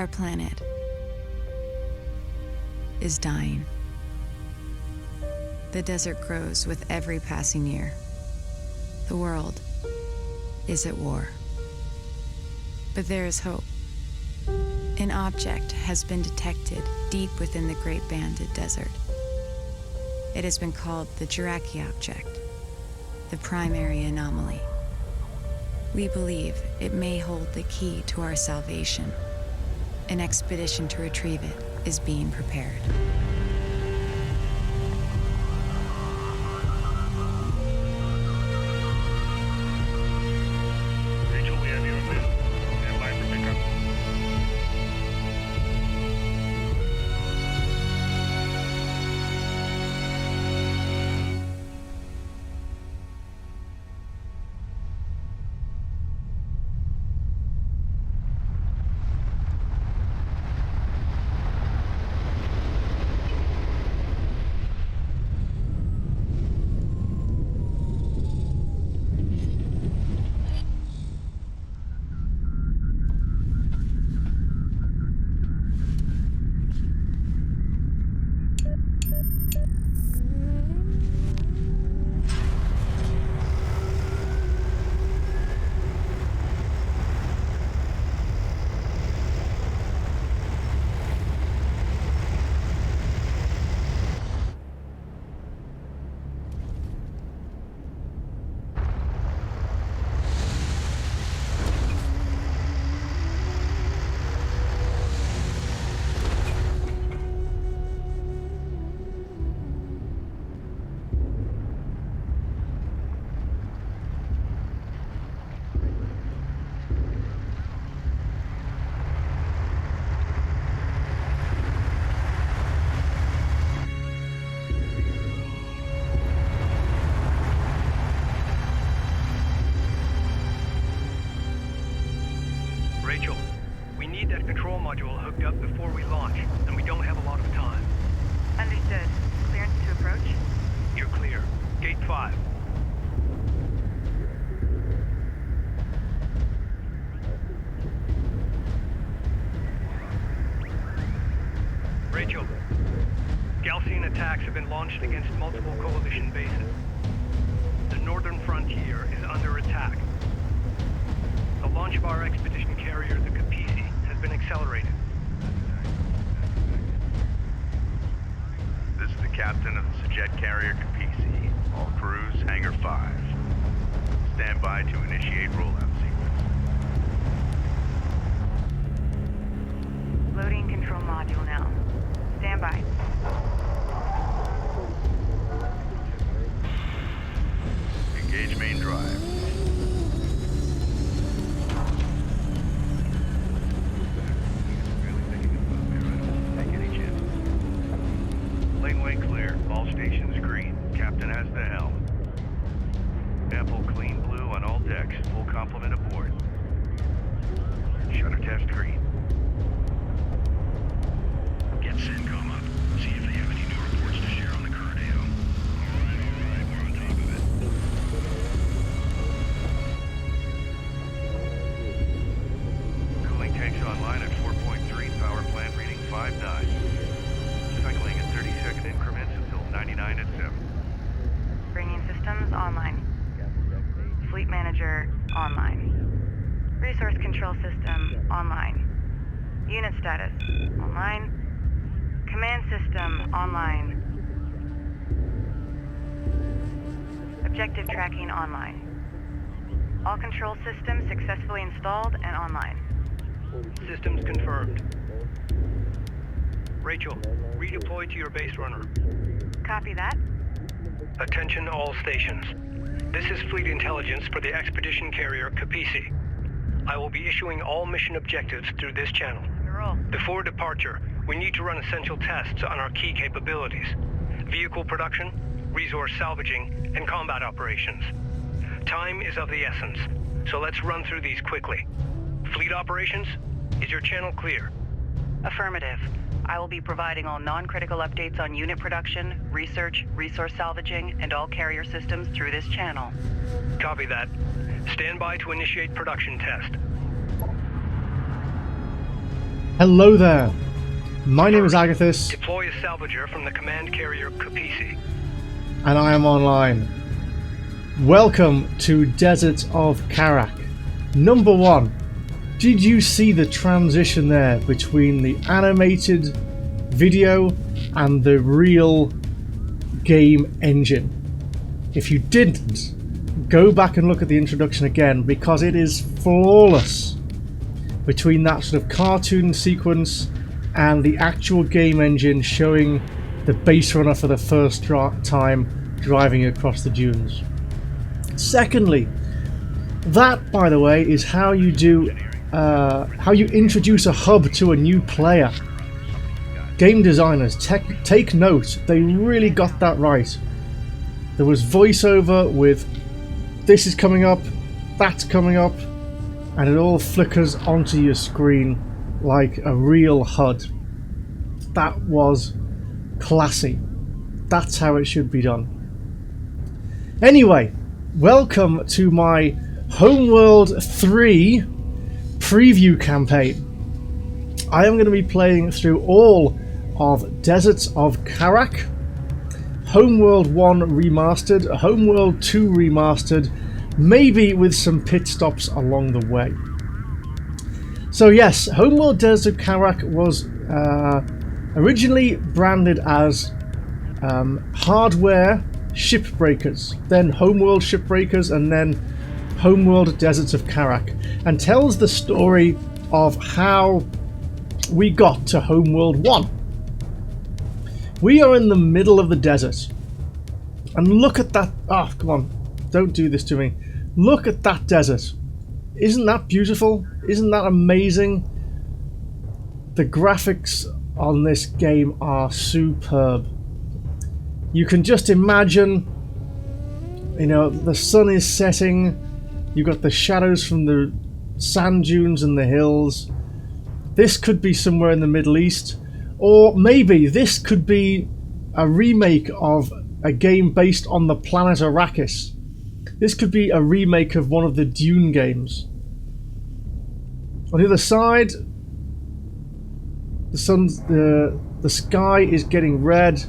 Our planet is dying. The desert grows with every passing year. The world is at war. But there is hope. An object has been detected deep within the Great Banded Desert. It has been called the Jiraki object, the primary anomaly. We believe it may hold the key to our salvation. An expedition to retrieve it is being prepared. Rachel, we have you in there. Stand by for pickup. Rachel, we need that control module hooked up before we launch, and we don't have a lot of time. Understood. Clearance to approach? You're clear. Gate 5. Rachel, Galaxian attacks have been launched against multiple coalition bases. The northern frontier is under attack. The launch of our expedition carrier, the Capisi, has been accelerated. This is the captain of the jet carrier Capisi. All crews, Hangar 5. Stand by to initiate rollout sequence. Loading control module now. Stand by. Engage main drive. Laneway clear. All stations green. Captain has the helm. Ample clean blue on all decks. Full complement aboard. Shutter test green. Get CENTCOM up. See if they have any new reports to share on the current AO. Alright, we're on top of it. Cooling tanks online at 4.3, power plant reading 5.9. Cycling in 30-second increments until 99 at 7. Bringing systems online. Fleet manager online. Resource control system online. Unit status online. Command system online. Objective tracking online. All control systems successfully installed and online. Systems confirmed. Rachel, redeploy to your base runner. Copy that. Attention all stations. This is fleet intelligence for the expedition carrier Capisi. I will be issuing all mission objectives through this channel. Roll. Before departure, we need to run essential tests on our key capabilities. Vehicle production, resource salvaging, and combat operations. Time is of the essence, so let's run through these quickly. Fleet operations, is your channel clear? Affirmative. I will be providing all non-critical updates on unit production, research, resource salvaging, and all carrier systems through this channel. Copy that. Stand by to initiate production test. Hello there. My name is Agatheis, Deploy a salvager from the command carrier Capisi. and I am online. Welcome to Deserts of Kharak. Number 1. Did you see the transition there between the animated video and the real game engine? If you didn't, go back and look at the introduction again, because it is flawless between that sort of cartoon sequence and the actual game engine showing the base runner for the first time driving across the dunes. Secondly, that, by the way, is how you do how you introduce a hub to a new player. Game designers, take note, they really got that right. There was voiceover with this is coming up, that's coming up, and it all flickers onto your screen like a real HUD. That was classy. That's how it should be done. Anyway, welcome to my Homeworld 3 preview campaign. I am going to be playing through all of Deserts of Kharak, Homeworld 1 remastered, Homeworld 2 remastered, maybe with some pit stops along the way. So yes, Homeworld Deserts of Kharak was originally branded as Hardware Shipbreakers, then Homeworld Shipbreakers, and then Homeworld Deserts of Kharak, and tells the story of how we got to Homeworld 1. We are in the middle of the desert, and look at that. Oh, come on, don't do this to me. Look at that desert. Isn't that beautiful? Isn't that amazing? The graphics on this game are superb. You can just imagine, you know, the sun is setting, you've got the shadows from the sand dunes and the hills. This could be somewhere in the Middle East, or maybe this could be a remake of a game based on the planet Arrakis. This could be a remake of one of the Dune games. On the other side, the sky is getting red,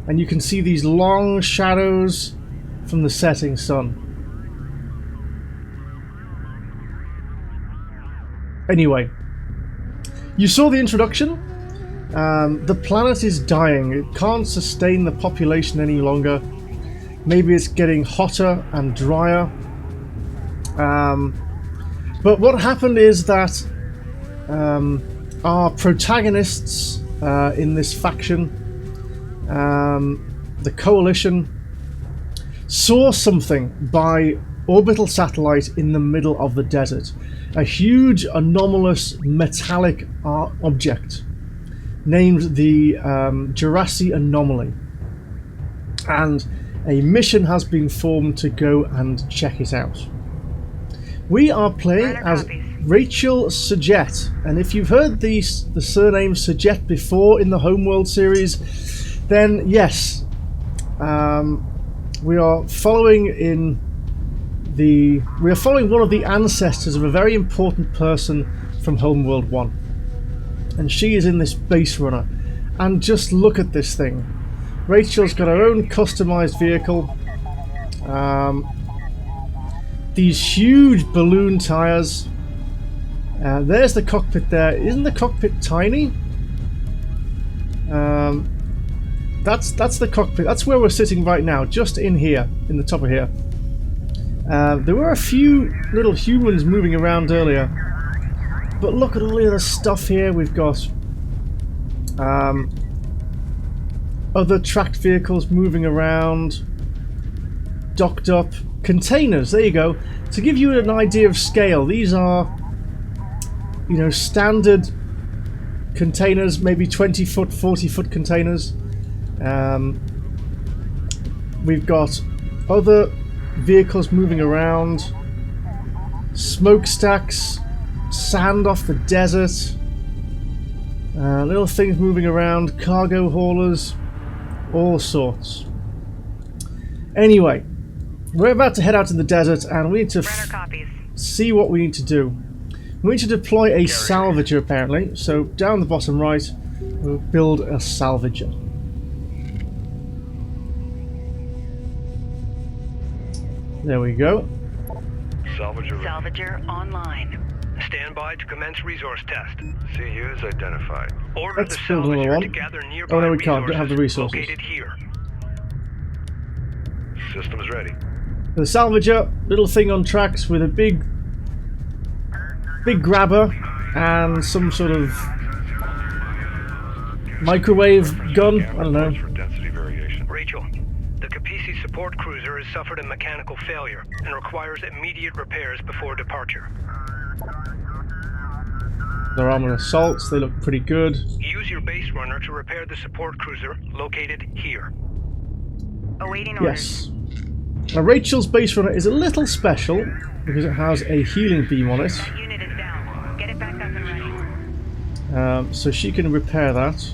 and you can see these long shadows from the setting sun. Anyway, you saw the introduction. The planet is dying. It can't sustain the population any longer. Maybe it's getting hotter and drier. But what happened is that our protagonists in this faction, the Coalition, saw something by orbital satellite in the middle of the desert. A huge anomalous metallic object named the Jurassic Anomaly. And a mission has been formed to go and check it out. We are playing as Rachel Surjett, and if you've heard the surname Surjett before in the Homeworld series, then yes, we are following one of the ancestors of a very important person from Homeworld 1, and she is in this base runner. And just look at this thing. Rachel's got her own customized vehicle. These huge balloon tires. There's the cockpit there. Isn't the cockpit tiny? That's the cockpit. That's where we're sitting right now, just in here, in the top of here. There were a few little humans moving around earlier, but look at all the other stuff here. We've got other tracked vehicles moving around, docked up, containers. There you go. To give you an idea of scale, these are, you know, standard containers, maybe 20-foot, 40-foot containers. We've got other vehicles moving around, smokestacks, sand off the desert, little things moving around, cargo haulers, all sorts. Anyway, we're about to head out in the desert, and we need to see what we need to do. We need to deploy a salvager apparently, so down the bottom right we'll build a salvager. There we go. Salvager online. Stand by to commence resource test. CU is identified. Order Let's the build another salvager one. to gather nearby Oh no, we can't. Don't have the resources. located here. Systems ready. The salvager, little thing on tracks with a big grabber and some sort of microwave gun. I don't know. For density variation. Rachel, the Capisi support cruiser has suffered a mechanical failure and requires immediate repairs before departure. Their armor assaults, they look pretty good. Use your base runner to repair the support cruiser located here. Awaiting orders. Yes. Now Rachel's base runner is a little special because it has a healing beam on it. That unit is down. Get it back up and running. So she can repair that.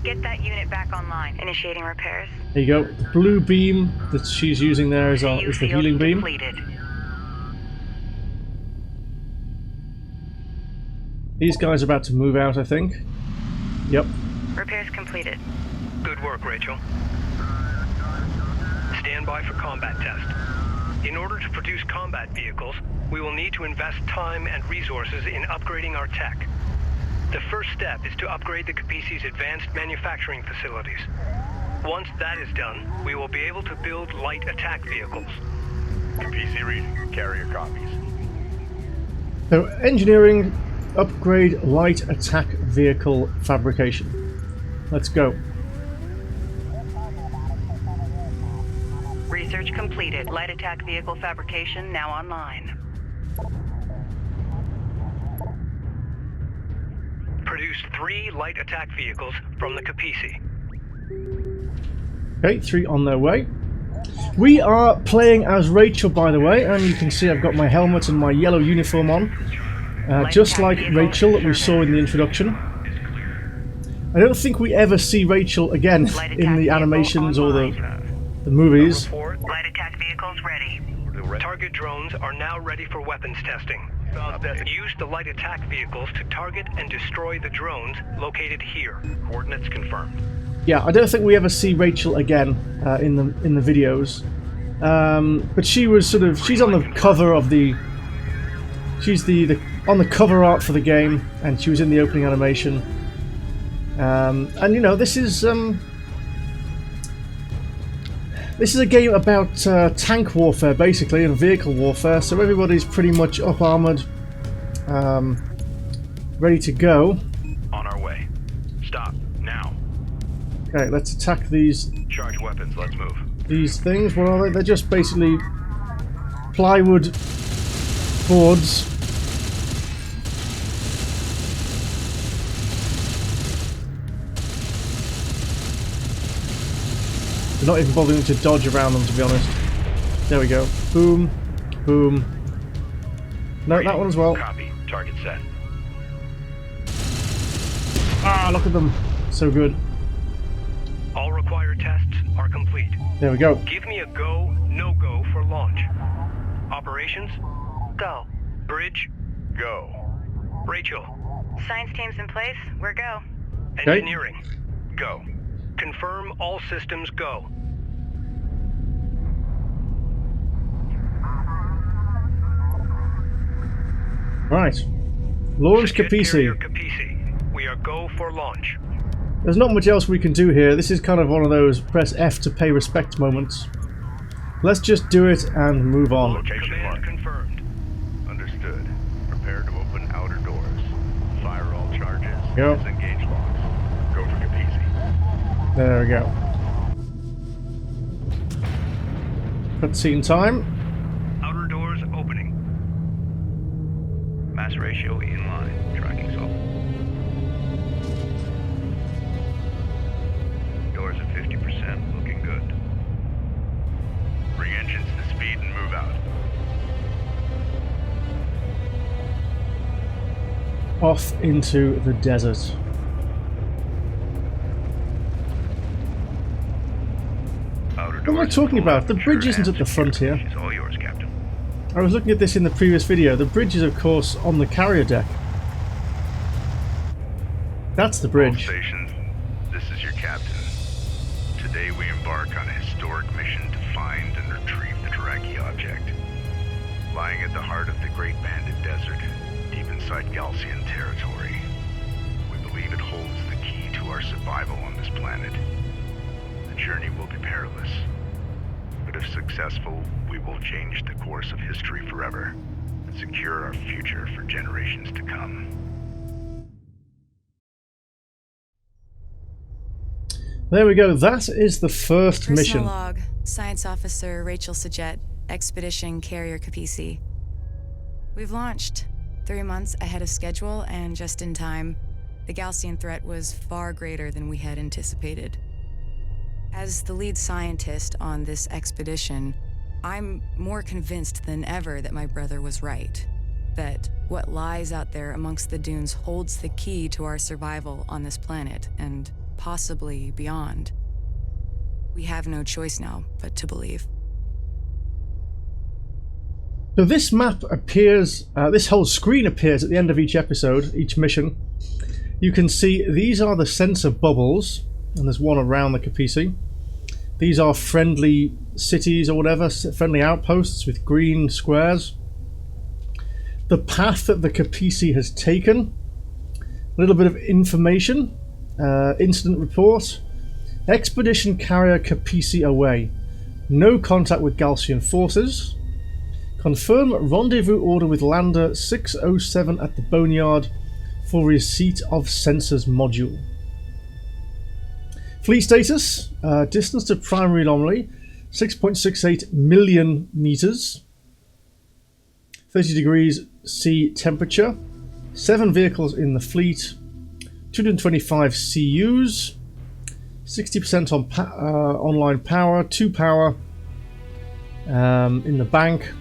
Get that unit back online. Initiating repairs. There you go. The blue beam that she's using there is the healing beam. Depleted. These guys are about to move out, I think. Yep. Repairs completed. Good work, Rachel. Stand by for combat test. In order to produce combat vehicles, we will need to invest time and resources in upgrading our tech. The first step is to upgrade the Capisi's advanced manufacturing facilities. Once that is done, we will be able to build light attack vehicles. PC reading. Carrier copies. So engineering, upgrade light attack vehicle fabrication. Let's go. Research completed. Light attack vehicle fabrication now online. Produce 3 light attack vehicles from the Capisi. Okay, 3 on their way. We are playing as Rachel, by the way, and you can see I've got my helmet and my yellow uniform on. Just like Rachel that we saw in the introduction. I don't think we ever see Rachel again in the animations or the movies. Light attack vehicles ready. Target drones are now ready for weapons testing. Use the light attack vehicles to target and destroy the drones located here. Coordinates confirmed. Yeah, I don't think we ever see Rachel again in the videos. But she was she's on the cover of the she's on the cover art for the game, and she was in the opening animation. And you know, this is a game about tank warfare, basically, and vehicle warfare, so everybody's pretty much up-armoured, ready to go. On our way. Stop. Now. Okay, let's attack these Charge weapons. Let's move. things. What are they? They're just basically plywood boards. They're not even bothering to dodge around them, to be honest. There we go. Boom. Boom. No, that one as well. Copy. Target set. Ah, look at them. So good. All required tests are complete. There we go. Give me a go, no-go for launch. Operations? Go. Bridge? Go. Rachel? Science teams in place. We're go. Okay. Engineering? Go. Confirm all systems go. Right. Launch Jet carrier Capisi. Capisi. We are go for launch. There's not much else we can do here. This is kind of one of those press F to pay respect moments. Let's just do it and move on. Location Command marked. confirmed. Understood. Prepare to open outer doors. Fire all charges. Go. Disengage locks. Go for Capisi. There we go. Cutscene time. Outer doors opening. Mass ratio in line. Tracking solid. Doors at 50%. Looking good. Bring engines to speed and move out. Off into the desert. Outer What am I doors talking full about? The aperture bridge isn't and at the front here. She's all yours, Captain. I was looking at this in the previous video. The bridge is, of course, on the carrier deck. That's the bridge. All stations, this is your captain. Today we embark on a historic mission to find and retrieve the Kharaki object. Lying at the heart of the Great Banded Desert, deep inside Galcian territory, we believe it holds the key to our survival on this planet. The journey will be perilous, but if successful, we will change the course of history forever and secure our future for generations to come. There we go. That is the first Personal mission. log, Science Officer Rachel Sajet, Expedition Carrier Capisi. We've launched 3 months ahead of schedule and just in time. The Galcian threat was far greater than we had anticipated. As the lead scientist on this expedition, I'm more convinced than ever that my brother was right. That what lies out there amongst the dunes holds the key to our survival on this planet, and possibly beyond. We have no choice now but to believe. So this map appears, this whole screen appears at the end of each episode, each mission. You can see these are the sensor bubbles, and there's one around the Capisi. These are friendly cities or whatever, friendly outposts with green squares. The path that the Capisi has taken, a little bit of information. Incident report. Expedition carrier Capisi away. No contact with Galcian forces. Confirm rendezvous order with lander 607 at the Boneyard for receipt of sensors module. Fleet status. Distance to primary anomaly 6.68 million meters. 30 degrees C temperature. 7 vehicles in the fleet. 225 CUs, 60% on online power, 2 power in the bank,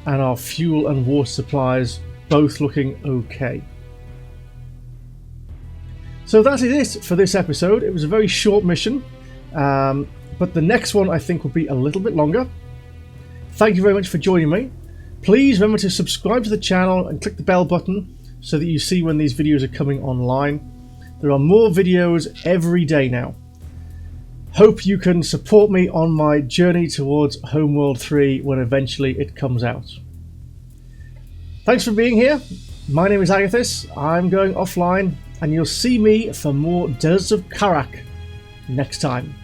and our fuel and water supplies both looking okay. So that is it for this episode. It was a very short mission, but the next one I think will be a little bit longer. Thank you very much for joining me. Please remember to subscribe to the channel and click the bell button so that you see when these videos are coming online. There are more videos every day now. Hope you can support me on my journey towards Homeworld 3 when eventually it comes out. Thanks for being here. My name is Agatheis. I'm going offline, and you'll see me for more Deserts of Kharak next time.